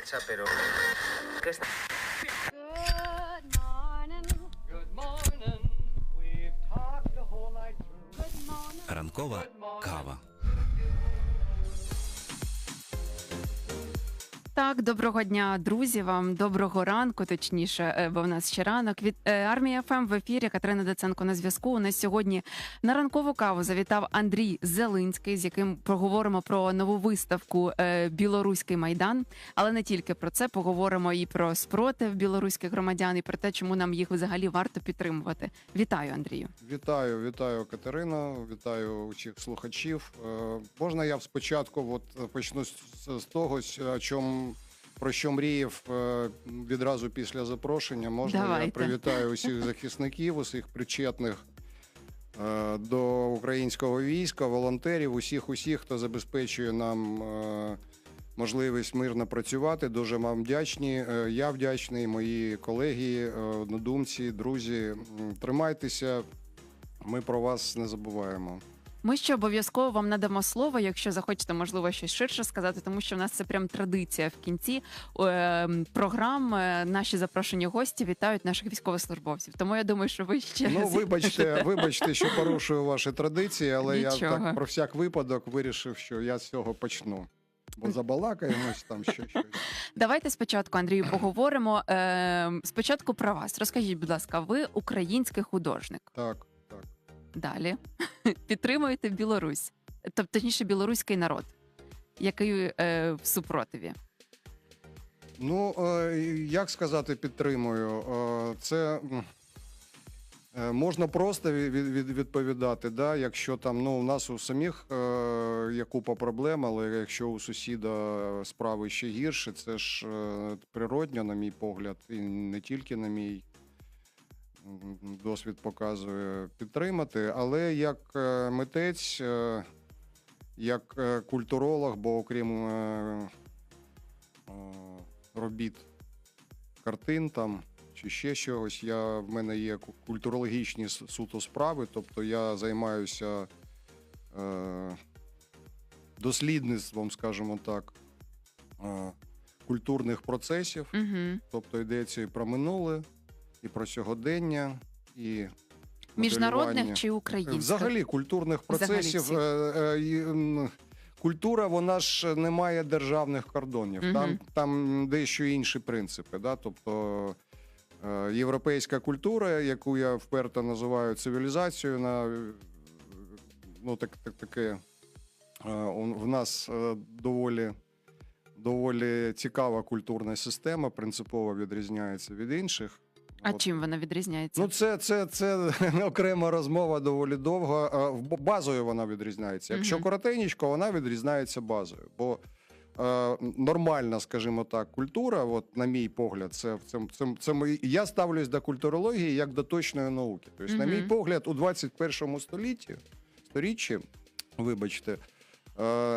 derecha, pero... ¿Qué está? Good morning. Good morning. We've talked the whole night through. Good morning. Ранкова кава. Так, доброго дня, друзі, вам доброго ранку, точніше, бо в нас ще ранок. Від Армія ФМ в ефірі, Катерина Даценко на зв'язку. У нас сьогодні на ранкову каву завітав Андрій Зелинський, з яким поговоримо про нову виставку «Білоруський Майдан». Але не тільки про це, поговоримо і про спротив білоруських громадян, і про те, чому нам їх взагалі варто підтримувати. Вітаю, Андрію. Вітаю, Катерино, вітаю усіх слухачів. Можна я спочатку почну з того, про що мріяв відразу після запрошення. Можна Давайте. Я привітаю усіх захисників, усіх причетних до українського війська, волонтерів, усіх, хто забезпечує нам можливість мирно працювати. Дуже вам вдячні. Я вдячний, мої колеги, однодумці, друзі. Тримайтеся, ми про вас не забуваємо. Ми ще обов'язково вам надамо слово, якщо захочете, можливо, щось ширше сказати, тому що в нас це прям традиція в кінці програм. Наші запрошені гості вітають наших військовослужбовців. Тому я думаю, що ви ще... Ну, вибачте, що порушую ваші традиції, але Нічого. Я так про всяк випадок вирішив, що я з цього почну. Бо забалакаємось там щось. Давайте спочатку, Андрію, поговоримо. Спочатку про вас. Розкажіть, будь ласка, ви український художник. Так. Далі. Підтримуєте Білорусь. Тобто, точніше, білоруський народ, який в супротиві. Ну, як сказати, підтримую. Це можна просто відповідати, да? Якщо там, у нас у самих є купа проблем, але якщо у сусіда справи ще гірше, це ж природньо, на мій погляд, і не тільки на мій. Досвід показує підтримати, але як митець, як культуролог, бо окрім робіт картин там чи ще чогось, в мене є культурологічні суто справи, тобто я займаюся дослідництвом, скажімо так, культурних процесів, тобто йдеться і про минуле, і про сьогодення, і Міжнародних чи українських? Взагалі культурних процесів. Культура, вона ж не має державних кордонів. Там дещо інші принципи. Да? Тобто європейська культура, яку я вперто називаю цивілізацією, таке в нас доволі цікава культурна система, принципово відрізняється від інших. А чим вона відрізняється? Ну, це окрема розмова, доволі довга. Базою вона відрізняється. Якщо коротенько, вона відрізняється базою. Бо нормальна, скажімо так, культура, на мій погляд, я ставлюсь до культурології як до точної науки. Тобто, на мій погляд, у 21 сторіччі, вибачте,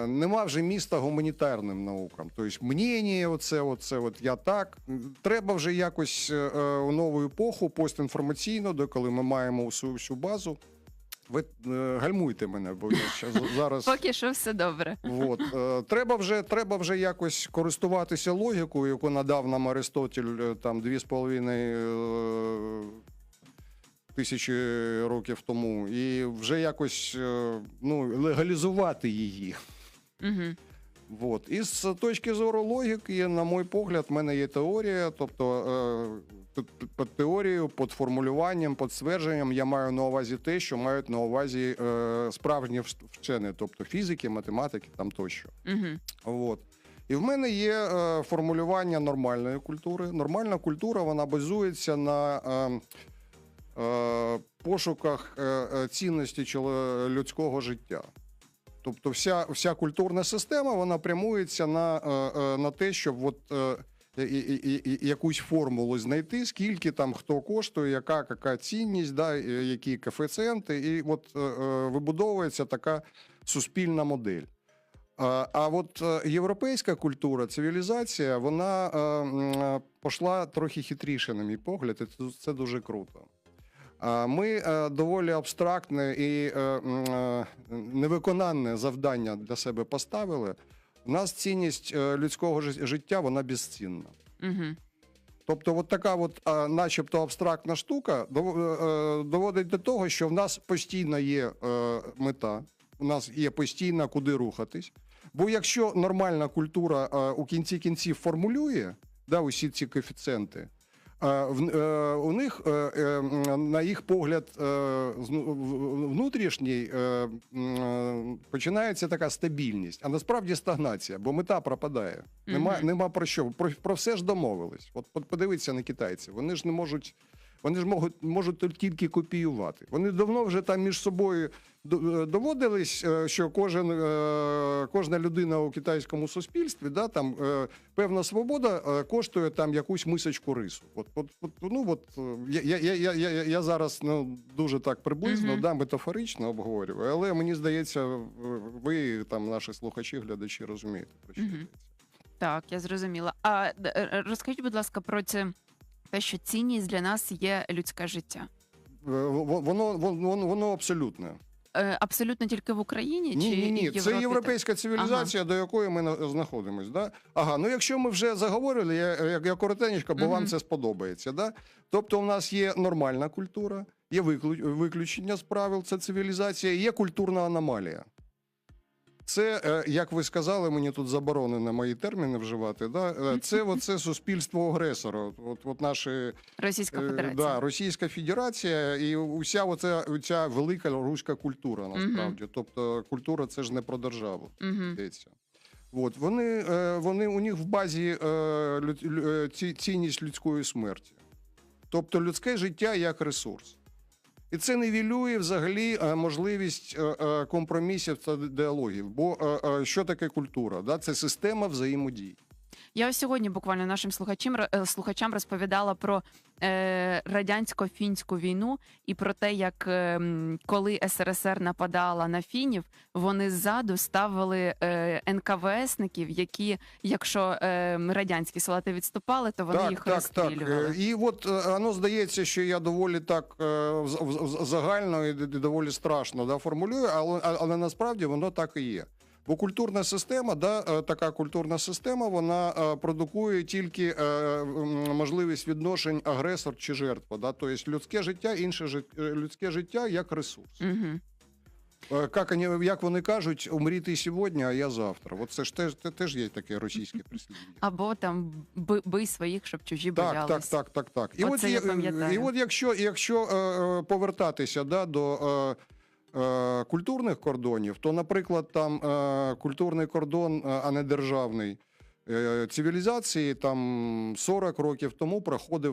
нема вже міста гуманітарним наукам. Тобто, мнення, я так. Треба вже якось у нову епоху, постінформаційно, коли ми маємо всю базу. Ви гальмуйте мене, бо я зараз... Поки що все добре. Треба вже якось користуватися логікою, яку надав нам Аристотель там 2,5 тисячі років тому, і вже якось легалізувати її. І з точки зору логіки, на мій погляд, в мене є теорія, тобто під теорією, під формулюванням, під ствердженням я маю на увазі те, що мають на увазі справжні вчені, тобто фізики, математики там тощо. І в мене є формулювання нормальної культури. Нормальна культура, вона базується на пошуках цінності людського життя. Тобто вся культурна система, вона прямується на те, щоб якусь формулу знайти, скільки там хто коштує, яка цінність, які коефіцієнти, і вибудовується така суспільна модель. А європейська культура, цивілізація, вона пішла трохи хитріше, на мій погляд, і це дуже круто. Ми доволі абстрактне і невиконанне завдання для себе поставили. У нас цінність людського життя, вона безцінна. Угу. Тобто, от така от, начебто абстрактна штука доводить до того, що в нас постійно є мета, у нас є постійно куди рухатись. Бо якщо нормальна культура у кінці кінців формулює, да, усі ці коефіцієнти, у них, на їх погляд, внутрішній починається така стабільність, а насправді стагнація, бо мета пропадає. Нема про що. Про все ж домовились. От подивіться на китайців. Вони ж не можуть, вони ж можуть тільки копіювати. Вони давно вже там між собою доводились, що кожна людина у китайському суспільстві, да, там певна свобода коштує там якусь мисочку рису. Я зараз дуже так приблизно, да, метафорично обговорюю, але мені здається, ви там, наші слухачі, глядачі, розумієте, про що йдеться. Так, я зрозуміла. А розкажіть, будь ласка, про це, те, що цінність для нас є людське життя. Воно абсолютне. Абсолютно тільки в Україні? Чи Ні. Європі? Це європейська цивілізація, до якої ми знаходимося. Да? Ну якщо ми вже заговорили, я коротенько, бо вам це сподобається. Да? Тобто у нас є нормальна культура, є виключення з правил, це цивілізація, і є культурна аномалія. Це, як ви сказали, мені тут заборонено мої терміни вживати, да? Це суспільство агресора. От наші, Російська Федерація. Да, Російська Федерація і уся оця велика руська культура, насправді. Тобто культура – це ж не про державу, здається. От, у них в базі цінність людської смерті. Тобто людське життя як ресурс. І це нівелює взагалі можливість компромісів та діалогів. Бо що таке культура? Да? Це система взаємодій. Я ось сьогодні буквально нашим слухачам розповідала про радянсько-фінську війну і про те, як коли СРСР нападала на фінів, вони ззаду ставили НКВСників, які, якщо радянські солдати відступали, то вони їх розстрілювали. І от воно здається, що я доволі так загально і доволі страшно, да, формулюю, але насправді воно так і є. Бо культурна система, да, така культурна система, вона продукує тільки можливість відношень агресор чи жертва. Да? Тобто людське життя, інше людське життя як ресурс. Як вони кажуть, умріти сьогодні, а я завтра. От це ж теж є таке російське прислів'я. Або там бий своїх, щоб чужі боялись. Так. І от якщо повертатися, да, до культурних кордонів, то, наприклад, там культурний кордон, а не державний, цивілізації там 40 років тому проходив,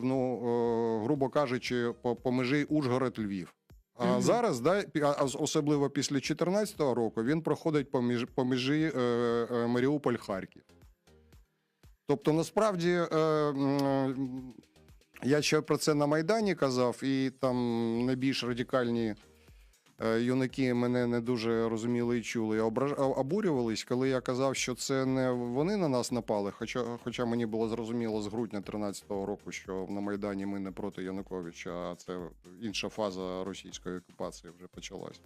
грубо кажучи, по межі Ужгород-Львів. А зараз, да, особливо після 2014 року, він проходить по межі Маріуполь-Харків. Тобто, насправді, я ще про це на Майдані казав, і там найбільш радикальні юнаки мене не дуже розуміли і чули, обурювались, коли я казав, що це не вони на нас напали, хоча мені було зрозуміло з грудня 2013 року, що на Майдані ми не проти Януковича, а це інша фаза російської окупації вже почалась.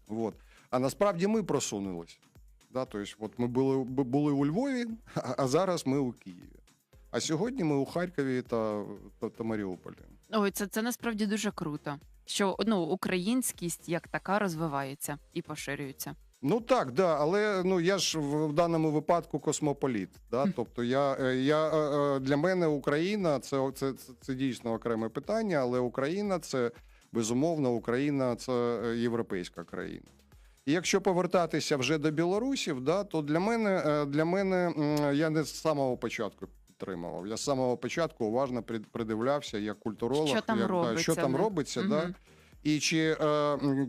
Вот. А насправді ми просунулись. Да? Тобто, от ми були у Львові, а зараз ми у Києві. А сьогодні ми у Харкові та Маріуполі. Ой, це насправді дуже круто, що українськість як така розвивається і поширюється. Ну так, да, але я ж в даному випадку космополіт. Да? Тобто для мене Україна це дійсно окреме питання, але Україна це, безумовно, Україна це європейська країна. І якщо повертатися вже до білорусів, да, то для мене я не з самого початку підтримував. Я з самого початку уважно придивлявся як культуролог, що там робиться, да, і чи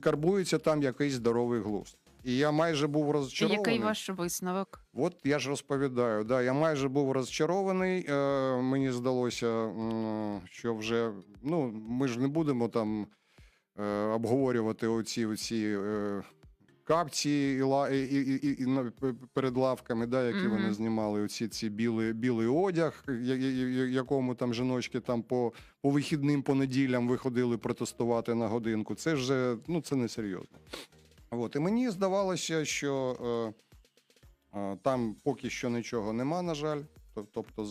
карбується там якийсь здоровий глузд. І я майже був розчарований. І який ваш висновок? От я ж розповідаю. Да, я майже був розчарований. Мені здалося, що вже, ми ж не будемо там обговорювати оці капці і перед лавками, да, які вони знімали, ці білий одяг, якому там жіночки там по вихідним, по неділям виходили протестувати на годинку. Це ж це не серйозно. От. І мені здавалося, що Там поки що нічого нема, на жаль. Тобто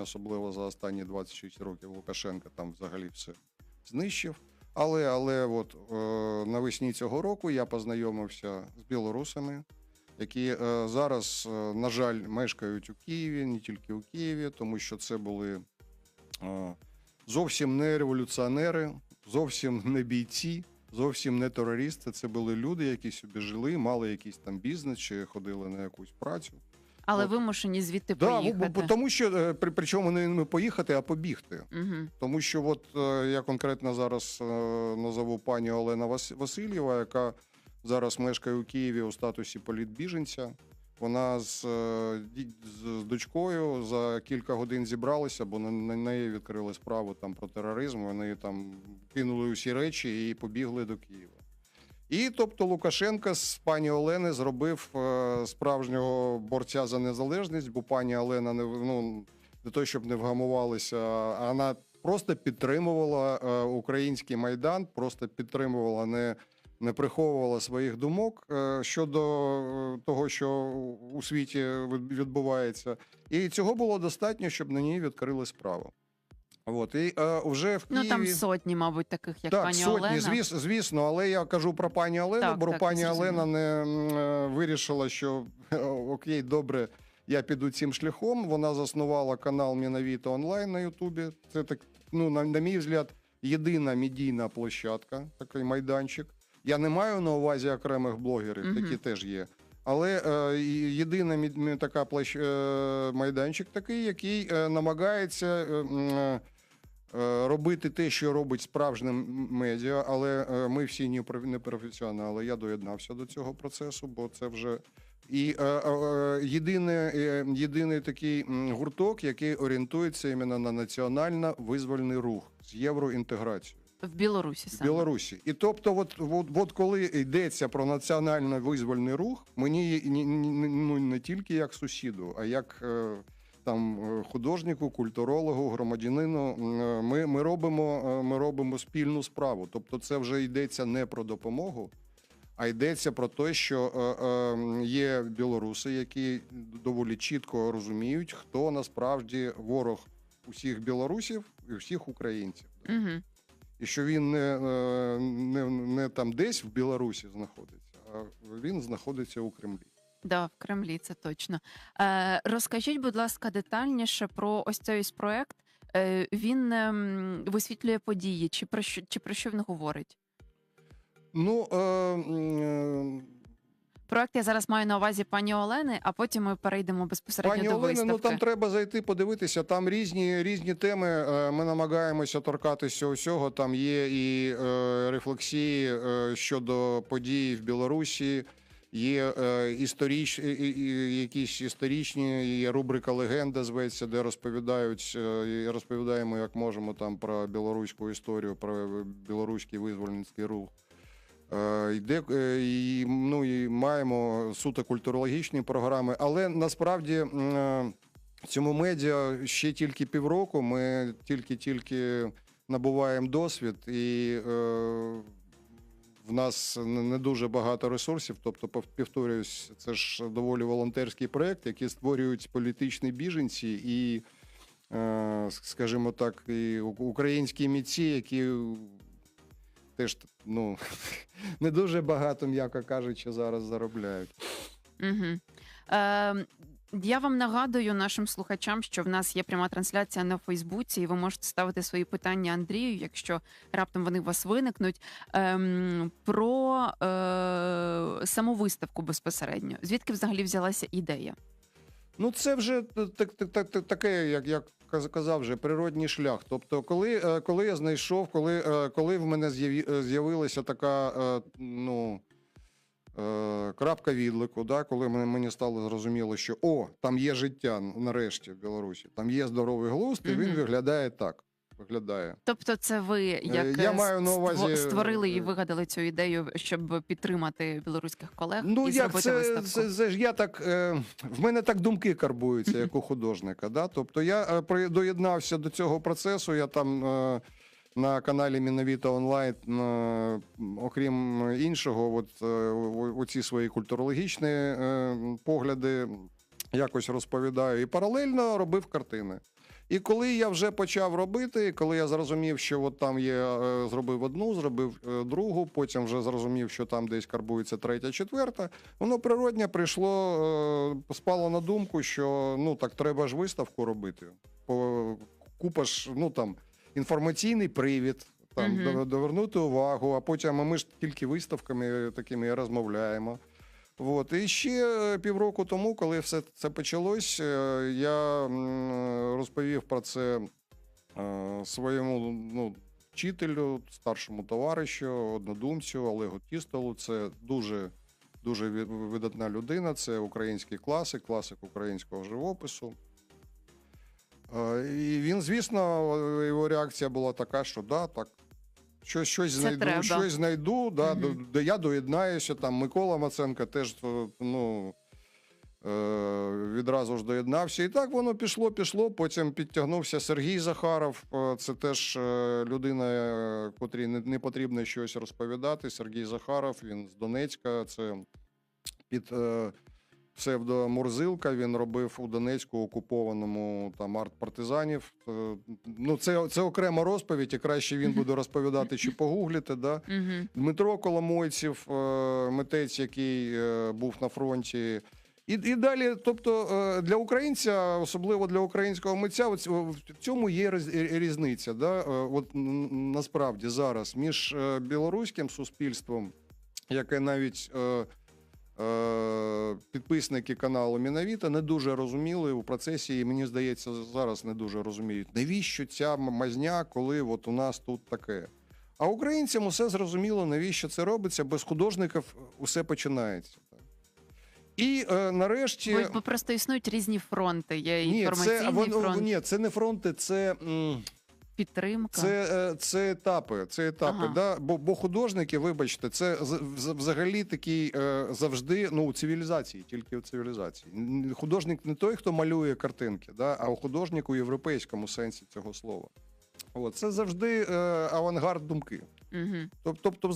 особливо за останні 26 років Лукашенка там взагалі все знищив. Але от навесні цього року я познайомився з білорусами, які зараз, на жаль, мешкають у Києві, не тільки у Києві, тому що це були зовсім не революціонери, зовсім не бійці, зовсім не терористи. Це були люди, які собі жили, мали якийсь там бізнес чи ходили на якусь працю. Але От. вимушені звідти Да, поїхати. тому що, причому не поїхати, а побігти. Угу. Тому що от я конкретно зараз назову пані Олена Васильєва, яка зараз мешкає у Києві у статусі політбіженця. Вона з дочкою за кілька годин зібралися, бо на неї відкрили справу там про тероризм. Вони там кинули усі речі і побігли до Києва. І тобто Лукашенко з пані Олени зробив справжнього борця за незалежність, бо пані Олена не то, щоб не вгамувалася, а вона просто підтримувала український Майдан, просто підтримувала, не приховувала своїх думок щодо того, що у світі відбувається. І цього було достатньо, щоб на ній відкрили справу. От, і вже в Києві... Ну там сотні, мабуть, таких, як так, пані сотні, Олена. Звісно, але я кажу про пані Олену, Так, бо так, пані зрозуміло. Олена не вирішила, що окей, добре, я піду цим шляхом. Вона заснувала канал Мінавіто онлайн на Ютубі. Це так, на мій взгляд, єдина медійна площадка, такий майданчик. Я не маю на увазі окремих блогерів, такі теж є. Але єдина така майданчик такий, який намагається робити те, що робить справжнє медіа, але ми всі не професіонали. Я доєднався до цього процесу, бо це вже і єдиний такий гурток, який орієнтується іменно на національно-визвольний рух з євроінтеграцією. В Білорусі В саме. Білорусі. І тобто, от коли йдеться про національно-визвольний рух, мені не тільки як сусіду, а як там художнику, культурологу, громадянину, ми робимо спільну справу. Тобто це вже йдеться не про допомогу, а йдеться про те, що є білоруси, які доволі чітко розуміють, хто насправді ворог усіх білорусів і всіх українців. Угу. І що він не там десь в Білорусі знаходиться, а він знаходиться у Кремлі. Да, в Кремлі, це точно. Розкажіть, будь ласка, детальніше про ось цей проект. Він висвітлює події, чи про що він говорить? Проект я зараз маю на увазі пані Олени, а потім ми перейдемо безпосередньо Пані до Олена, виставки. там треба зайти, подивитися, там різні теми, ми намагаємося торкатися усього, там є і рефлексії щодо подій в Білорусі, є якісь історичні, є рубрика «Легенда» зветься, де розповідаємо, як можемо, там про білоруську історію, про білоруський визвольницький рух. І маємо суто культурологічні програми, але насправді цьому медіа ще тільки півроку, ми тільки набуваємо досвід, і в нас не дуже багато ресурсів, тобто, повторююсь, це ж доволі волонтерський проєкт, який створюють політичні біженці і, скажімо так, і українські митці, які теж, не дуже багато, м'яко кажучи, зараз заробляють. Угу. Я вам нагадую нашим слухачам, що в нас є пряма трансляція на Фейсбуці, і ви можете ставити свої питання Андрію, якщо раптом вони у вас виникнуть, про саму виставку безпосередньо. Звідки взагалі взялася ідея? Це вже таке, як я казав, вже природній шлях. Тобто, коли я знайшов, коли в мене з'явилася така, крапка відлику, да, коли мені стало зрозуміло, що там є життя нарешті в Білорусі, там є здоровий глузд, і він виглядає так. Тобто це ви, як я маю на увазі... створили і вигадали цю ідею, щоб підтримати білоруських колег і як зробити виставку? Це ж я так, в мене так думки карбуються, як у художника. Да? Тобто я доєднався до цього процесу, я там на каналі Міновіта онлайн, окрім іншого, оці свої культурологічні погляди якось розповідаю. І паралельно робив картини. І коли я вже почав робити, коли я зрозумів, що от там є, зробив одну, зробив другу, потім вже зрозумів, що там десь карбується третя, четверта, воно природньо прийшло, спало на думку, що ну так треба ж виставку робити. Купа ж, ну там, інформаційний привід, там, довернути увагу, а потім ми ж тільки виставками такими і розмовляємо. От. І ще півроку тому, коли все це почалось, я розповів про це своєму вчителю, старшому товаришу, однодумцю Олегу Тістолу. Це дуже видатна людина, це український класик українського живопису. І він, звісно, його реакція була така, що да, так, щось знайду, да, я доєднаюся, там Микола Маценко теж відразу ж доєднався. І так воно пішло, потім підтягнувся Сергій Захаров, це теж людина, котрій не потрібно щось розповідати. Сергій Захаров, він з Донецька, це під псевдо Мурзилка, він робив у Донецьку окупованому там арт-партизанів. Ну, це окрема розповідь, і краще він буде розповідати, чи погуглите. Да? Дмитро Коломойців, митець, який був на фронті. І далі, тобто для українця, особливо для українського митця, в цьому є різниця. Да? От насправді зараз між білоруським суспільством, яке навіть підписники каналу Міновіта не дуже розуміли у процесі, і мені здається, зараз не дуже розуміють, навіщо ця мазня, коли от у нас тут таке. А українцям усе зрозуміло, навіщо це робиться, без художників усе починається. І нарешті... Бо просто існують різні фронти, є інформаційний фронт. Ні, це не фронти, це... Підтримка. Це етапи. Ага. Да? Бо художники, вибачте, це взагалі такий завжди, ну, у цивілізації, тільки у цивілізації. Художник не той, хто малює картинки, да? А у художник у європейському сенсі цього слова. От, це завжди авангард думки. Тобто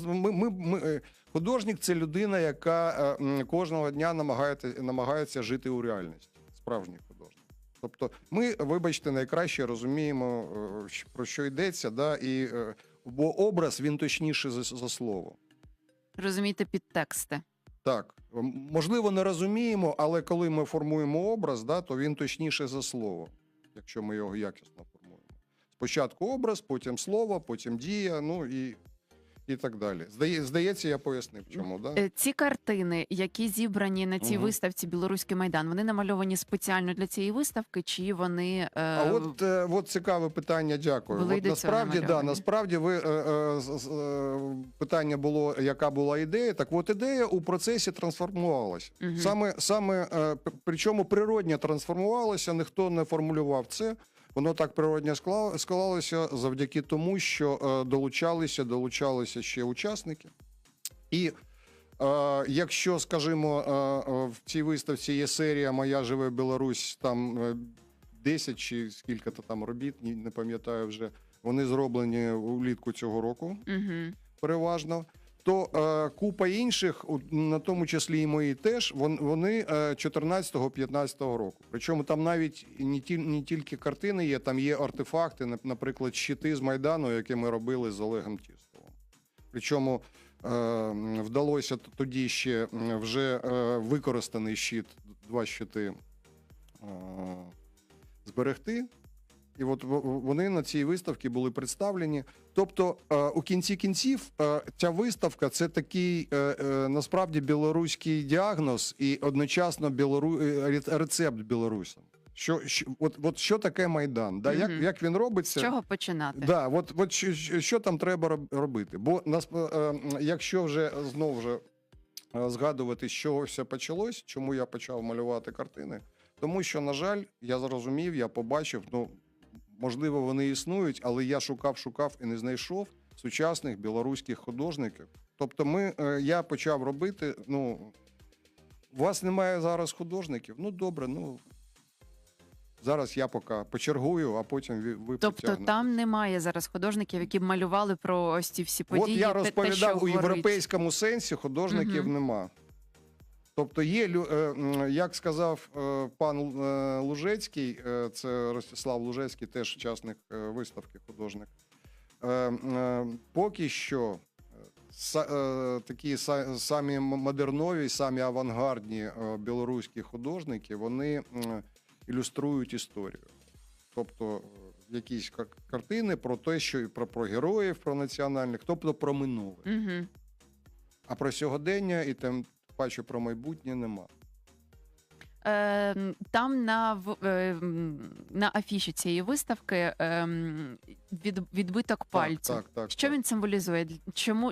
художник – це людина, яка кожного дня намагається жити у реальності. Справжній художник. Тобто ми, вибачте, найкраще розуміємо, про що йдеться, да? Бо образ, він точніший за слово. Розумієте підтексти. Так. Можливо, не розуміємо, але коли ми формуємо образ, да, то він точніший за слово, якщо ми його якісно формуємо. Спочатку образ, потім слово, потім дія, ну і так далі. Здається, я пояснив, чому. Да? Ці картини, які зібрані на цій виставці «Білоруський Майдан», вони намальовані спеціально для цієї виставки, чи вони... От цікаве питання, дякую. Насправді питання було, яка була ідея. Так от ідея у процесі трансформувалася. Причому природньо трансформувалася, ніхто не формулював це. Воно так природньо склалося завдяки тому, що долучалися ще учасники. І якщо, скажімо, в цій виставці є серія «Моя живе Білорусь», там 10 чи скільки-то там робіт, не пам'ятаю вже, вони зроблені влітку цього року, переважно, то купа інших, на тому числі і мої теж, вони 14-15 року. Причому там навіть не тільки картини є, там є артефакти, наприклад, щити з Майдану, які ми робили з Олегом Тістовим. Причому вдалося тоді ще вже використаний щит, 2 щити зберегти. І от вони на цій виставці були представлені. Тобто, у кінці кінців, ця виставка – це такий, насправді, білоруський діагноз і одночасно рецепт білорусам. Що таке Майдан? Да? Як він робиться? З чого починати? Да, що там треба робити? Бо якщо вже знову згадувати, з чого все почалось, чому я почав малювати картини, тому що, на жаль, я зрозумів, я побачив, можливо, вони існують, але я шукав і не знайшов сучасних білоруських художників. Тобто я почав робити, у вас немає зараз художників? Ну, добре, Зараз я поки почергую, а потім ви Тобто потягнете. там немає зараз художників, які б малювали про ось ці всі події. От я те, що розповідав, у горить. європейському сенсі художників Мгм. нема. Тобто є, як сказав пан Лужецький, це Ростислав Лужецький, теж учасник виставки, художник. Поки що такі самі модернові, самі авангардні білоруські художники, вони ілюструють історію. Тобто якісь картини про те, що про героїв, про національних, тобто про минуле. Мгм. А про сьогодення і тим паче про майбутнє нема. Там на афіші цієї виставки відбиток пальцю. Так. Що він символізує?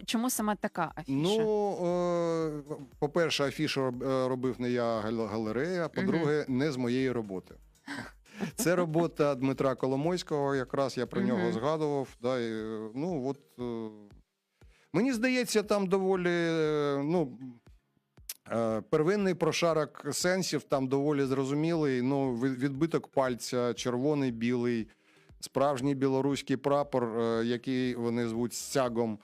Чому саме така афіша? Ну, по-перше, афішу робив не я, а галерея, а по-друге, не з моєї роботи. Це робота Дмитра Коломойського, якраз я про нього згадував. Да, і, ну, от, мені здається, там доволі, первинний прошарок сенсів там доволі зрозумілий. Ну, відбиток пальця, червоний, білий, справжній білоруський прапор, який вони звуть стягом,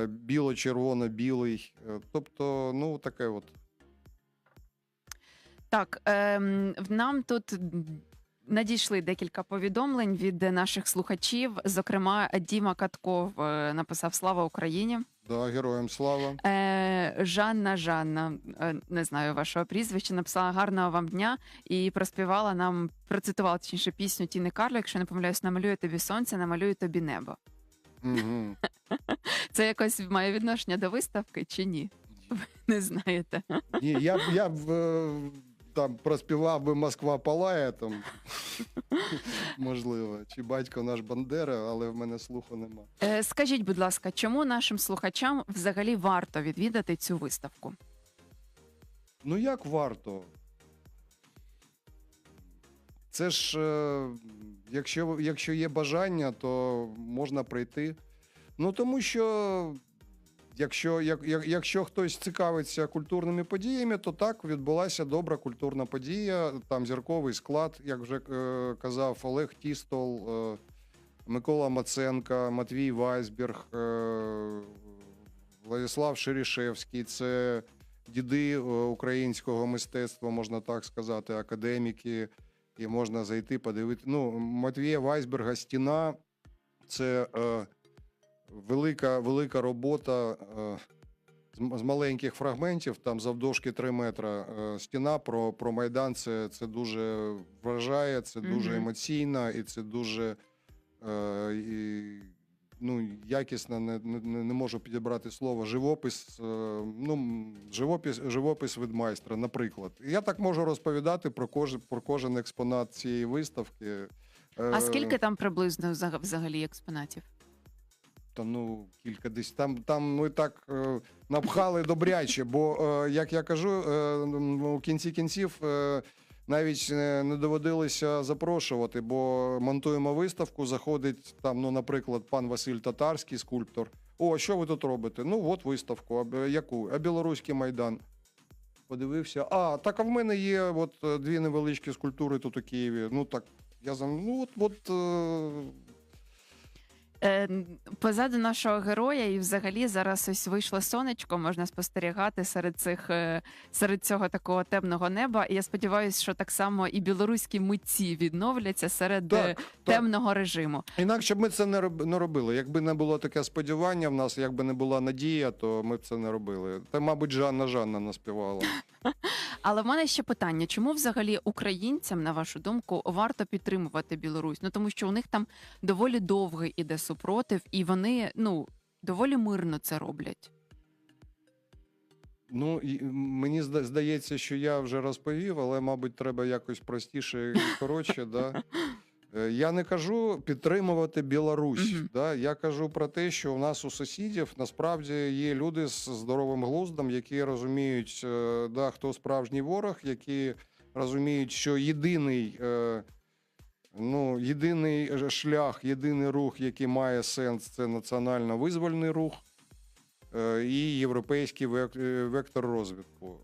біло-червоно-білий. Тобто, ну, таке от. Так, нам тут надійшли декілька повідомлень від наших слухачів. Зокрема, Діма Катков написав «Слава Україні». Да, героям слава. Жанна, не знаю вашого прізвища, написала «Гарного вам дня» і проспівала нам, процитувала точніше пісню Тіни Карло, якщо не помиляюсь, «Намалюю тобі сонце, намалюю тобі небо». Угу. Це якось має відношення до виставки чи ні? Ви не знаєте. Ні, я б там проспівав би «Москва палає», там, можливо, чи «Батько наш Бандера», але в мене слуху нема. Скажіть, будь ласка, чому нашим слухачам взагалі варто відвідати цю виставку? Ну, як варто? Це ж, якщо є бажання, то можна прийти. Ну, тому що якщо хтось цікавиться культурними подіями, то так, відбулася добра культурна подія, там зірковий склад, як вже казав Олег Тістол, Микола Маценко, Матвій Вайсберг, Владислав Шерішевський. Це діди українського мистецтва, можна так сказати, академіки, і можна зайти, подивитися. Ну, Матвія Вайсберга «Стіна» – це велика робота з маленьких фрагментів, там завдовжки 3 метри. «Стіна» про Майдан, це дуже вражає, це дуже емоційно, і це дуже якісно, не можу підібрати слово, живопис, живопис від майстра, наприклад. Я так можу розповідати про кожен експонат цієї виставки. А скільки там приблизно взагалі експонатів? Та кілька десь. Там ми так напхали добряче, бо, як я кажу, у кінці кінців навіть не доводилося запрошувати, бо монтуємо виставку, заходить там, наприклад, пан Василь Татарський, скульптор. О, що ви тут робите? Ну, от виставку. Яку? А Білоруський Майдан. Подивився. Так, а в мене є от 2 невеличкі скульптури тут у Києві. Ну, так, я Позаду нашого героя і взагалі зараз ось вийшло сонечко, можна спостерігати серед цього такого темного неба. І я сподіваюся, що так само і білоруські митці відновляться серед темного режиму. Інакше б ми це не робили. Якби не було таке сподівання в нас, якби не була надія, то ми б це не робили. Та, мабуть, Жанна наспівала. Але в мене ще питання, чому взагалі українцям, на вашу думку, варто підтримувати Білорусь? Ну, тому що у них там доволі довгий іде супротив, і вони, доволі мирно це роблять. Мені здається, що я вже розповів, але, мабуть, треба якось простіше і коротше, да? Я не кажу підтримувати Білорусь, да? Я кажу про те, що у нас у сусідів насправді є люди з здоровим глуздом, які розуміють, хто справжній ворог, які розуміють, що єдиний шлях, єдиний рух, який має сенс, це національно-визвольний рух і європейський вектор розвитку.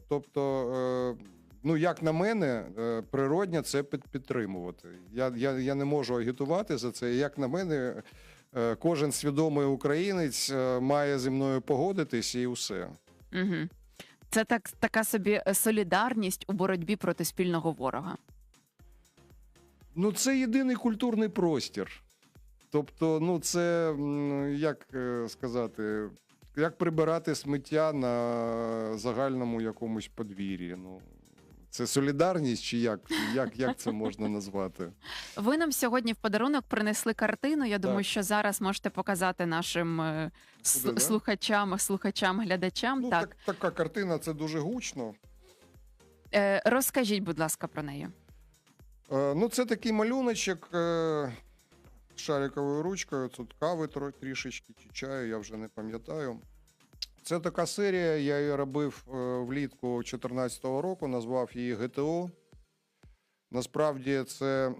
Тобто ну, як на мене, природньо це підтримувати. Я не можу агітувати за це. Як на мене, кожен свідомий українець має зі мною погодитись і все. Угу. Це така собі солідарність у боротьбі проти спільного ворога. Ну, це єдиний культурний простір. Тобто, ну, це, як сказати, як прибирати сміття на загальному якомусь подвір'ї. Ну, це солідарність чи як це можна назвати? Ви нам сьогодні в подарунок принесли картину. Я думаю, що зараз можете показати нашим Буде, да? слухачам, глядачам. Ну, Так. така картина, це дуже гучно. Розкажіть, будь ласка, про неї. Ну, це такий малюночок шариковою ручкою. Тут кави трішечки чи чаю, я вже не пам'ятаю. Це така серія, я її робив влітку 2014 року, назвав її ГТО. Насправді це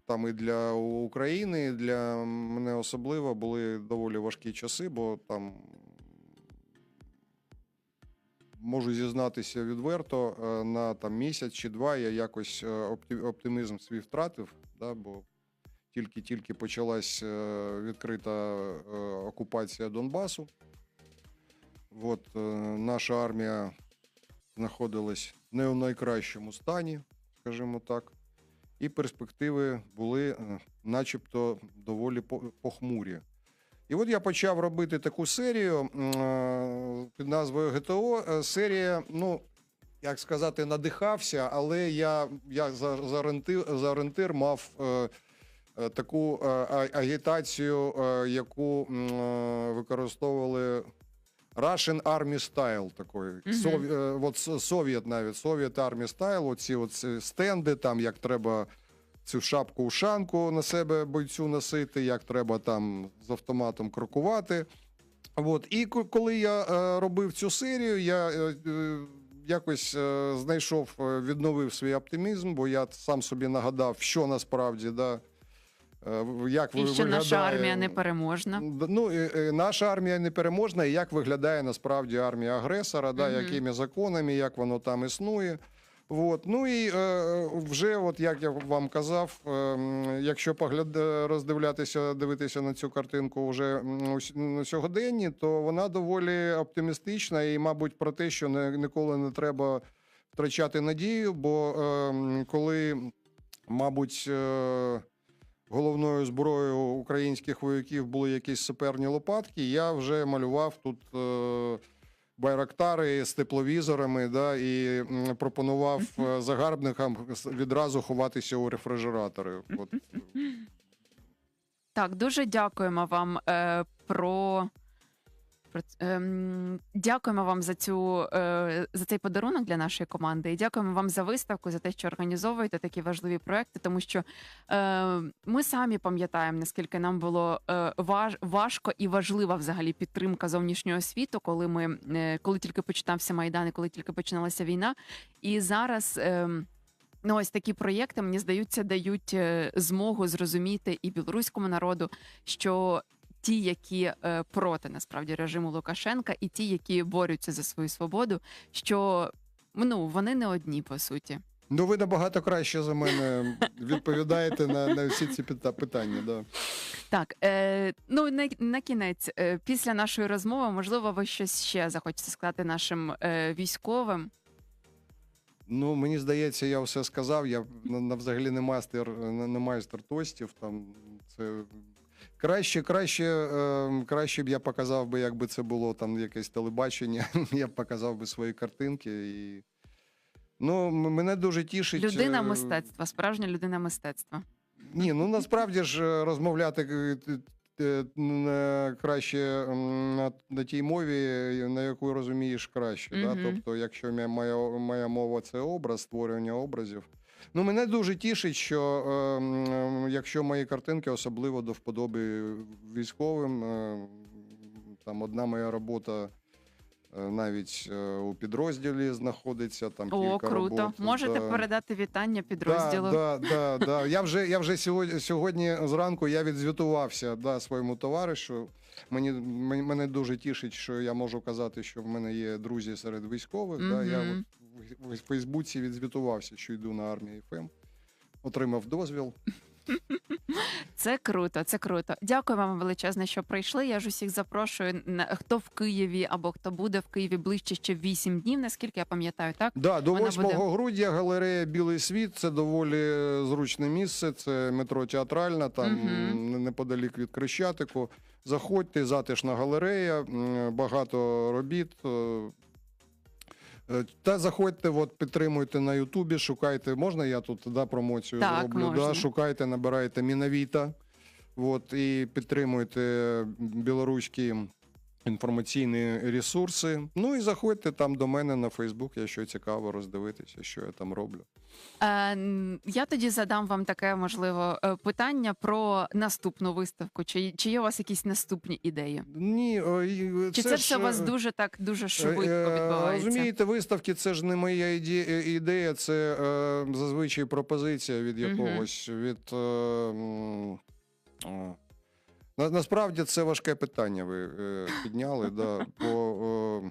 там і для України, і для мене особливо були доволі важкі часи, бо там, можу зізнатися відверто, на там, місяць чи два я якось оптимізм свій втратив, да, бо тільки почалась відкрита окупація Донбасу. От, наша армія знаходилась не у найкращому стані, скажімо так, і перспективи були начебто доволі похмурі. І от я почав робити таку серію під назвою ГТО. Серія, ну, як сказати, надихався, але я за орієнтир мав таку агітацію, яку використовували Russian Army Style такої. Soviet Army Style, оці стенди, там, як треба цю шапку-ушанку на себе бойцю носити, як треба там з автоматом крокувати. От. І коли я робив цю серію, я якось знайшов, відновив свій оптимізм, бо я сам собі нагадав, що насправді, да, як і що виглядає... наша армія непереможна. Ну, наша армія непереможна, і як виглядає насправді армія агресора, да, якими законами, як воно там існує. От. Ну і вже, от як я вам казав, якщо дивитися на цю картинку вже на сьогоденні, то вона доволі оптимістична і, мабуть, про те, що ніколи не треба втрачати надію, бо коли, мабуть, головною зброєю українських вояків були якісь саперні лопатки, я вже малював тут байрактари з тепловізорами, да, і пропонував загарбникам відразу ховатися у рефрижератори. От. Так, дуже дякуємо вам дякуємо вам за цей подарунок для нашої команди. І дякуємо вам за виставку, за те, що організовуєте такі важливі проекти, тому що ми самі пам'ятаємо, наскільки нам було важко і важлива взагалі підтримка зовнішнього світу, коли тільки починався Майдан і коли тільки починалася війна. І зараз ну, ось такі проєкти, мені здається, дають змогу зрозуміти і білоруському народу, що ті, які проти, насправді, режиму Лукашенка, і ті, які борються за свою свободу, що, ну, вони не одні, по суті. Ну, ви набагато краще за мене відповідаєте на всі ці питання. Да. Так, ну, на кінець, після нашої розмови, можливо, ви щось ще захочете сказати нашим військовим? Ну, мені здається, я все сказав. Я взагалі не майстер тостів. Там, це... Краще б я показав би, якби це було там якесь телебачення, я б показав би свої картинки. І... Ну, мене дуже тішить... Людина мистецтва, справжня людина мистецтва. Ні, ну насправді ж розмовляти краще на тій мові, на яку розумієш краще. Да? Тобто, якщо моя мова – це образ, створення образів. Ну, мене дуже тішить, що якщо мої картинки особливо до вподоби військовим, там одна моя робота навіть у підрозділі знаходиться там О, кілька круто. робот. Можете Да. передати вітання підрозділу. Да. Я вже сьогодні зранку я відзвітувався своєму товаришу. Мене дуже тішить, що я можу казати, що в мене є друзі серед військових. Да. Я в Фейсбуці відзвітувався, що йду на армію ФМ. Отримав дозвіл. Це круто, це круто. Дякую вам величезне, що прийшли. Я ж усіх запрошую, хто в Києві або хто буде в Києві ближче ще 8 днів, наскільки я пам'ятаю, так? Да, до Вона 8 буде- грудня галерея Білий світ. Це доволі зручне місце. Це метро Театральна, там неподалік від Хрещатику. Заходьте, затишна галерея, багато робіт. Та заходьте, підтримуйте на Ютубі, шукайте. Можна я тут промоцію Так, зроблю? можна. Шукайте, набирайте Мінавіта. І підтримуйте білоруські інформаційні ресурси. Ну і заходьте там до мене на Фейсбук, якщо цікаво роздивитися, що я там роблю. Я тоді задам вам таке, можливо, питання про наступну виставку. Чи є у вас якісь наступні ідеї? Ні, Чи це все у вас дуже швидко відбувається? Розумієте, виставки це ж не моя ідея, це зазвичай пропозиція від якогось, насправді це важке питання ви підняли, да, бо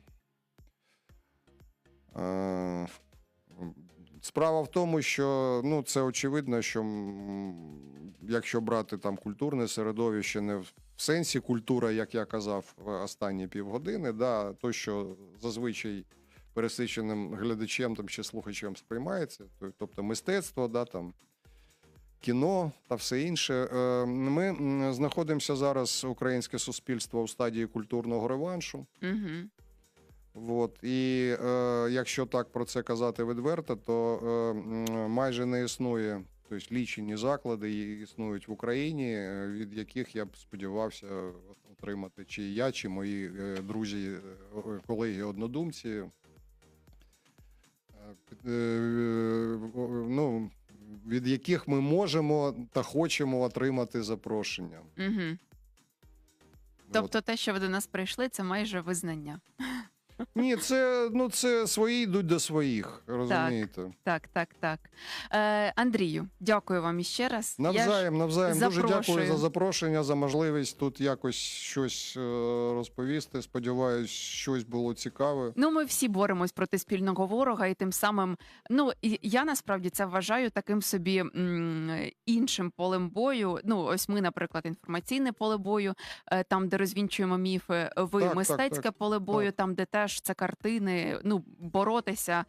справа в тому, що це очевидно, що якщо брати там культурне середовище, не в сенсі культура, як я казав останні півгодини, да, то, що зазвичай пересиченим глядачем там, чи слухачем сприймається, тобто мистецтво, да, там, кіно та все інше. Ми знаходимося зараз, українське суспільство, у стадії культурного реваншу. І якщо так про це казати відверто, то майже не існує, тобто лічені заклади існують в Україні, від яких я б сподівався отримати чи я, чи мої друзі, колеги, однодумці. Від яких ми можемо та хочемо отримати запрошення. Тобто те, що ви до нас прийшли, це майже визнання. Ні, це свої йдуть до своїх, розумієте? Так. Андрію, дякую вам іще раз. Навзаєм. Дуже запрошую. дякую за запрошення, за можливість тут якось щось розповісти. Сподіваюсь, щось було цікаве. Ми всі боремось проти спільного ворога, і тим самим, я насправді це вважаю таким собі іншим полем бою. Ось ми, наприклад, інформаційне поле бою, там, де розвінчуємо міфи, ви мистецьке поле бою, там, де теж це картини, боротися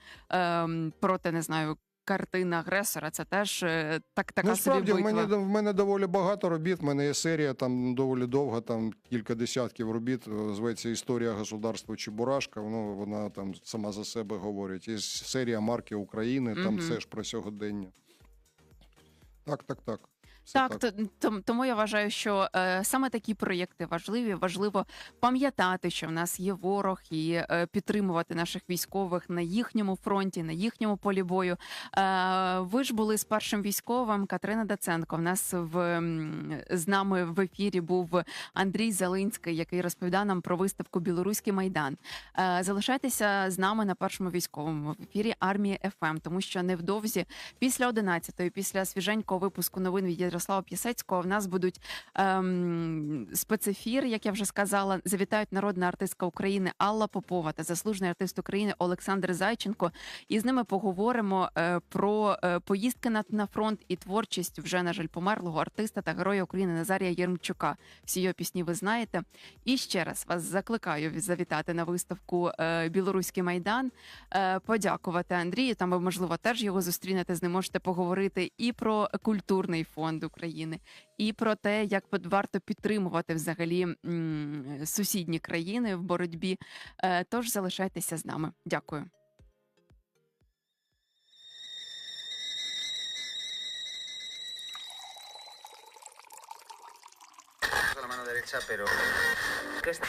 проти, не знаю, картин агресора, це теж така собі битва. В мене доволі багато робіт, в мене є серія там доволі довга, там кілька десятків робіт, зветься «Історія государства Чебурашка», вона там сама за себе говорить. Є серія «Марки України», там це ж про сьогодення. Так. Тому я вважаю, що саме такі проєкти важливі. Важливо пам'ятати, що в нас є ворог, і підтримувати наших військових на їхньому фронті, на їхньому полі бою. Ви ж були з першим військовим, Катерина Даценко. В нас з нами в ефірі був Андрій Зелинський, який розповідав нам про виставку «Білоруський Майдан». Залишайтеся з нами на першому військовому в ефірі Армії ФМ, тому що невдовзі після 11-ї, після свіженького випуску новин від Ярослава П'єсецького, в нас будуть спецефір, як я вже сказала. Завітають народна артистка України Алла Попова та заслужений артист України Олександр Зайченко. І з ними поговоримо про поїздки на фронт і творчість вже, на жаль, померлого артиста та героя України Назарія Єрмчука. Всі його пісні ви знаєте. І ще раз вас закликаю завітати на виставку «Білоруський Майдан», подякувати Андрію. Там ви, можливо, теж його зустрінете, з ним можете поговорити і про культурний фонд України, і про те, як варто підтримувати взагалі сусідні країни в боротьбі. Тож залишайтеся з нами. Дякую. La mano derecha, pero... ¿Qué está?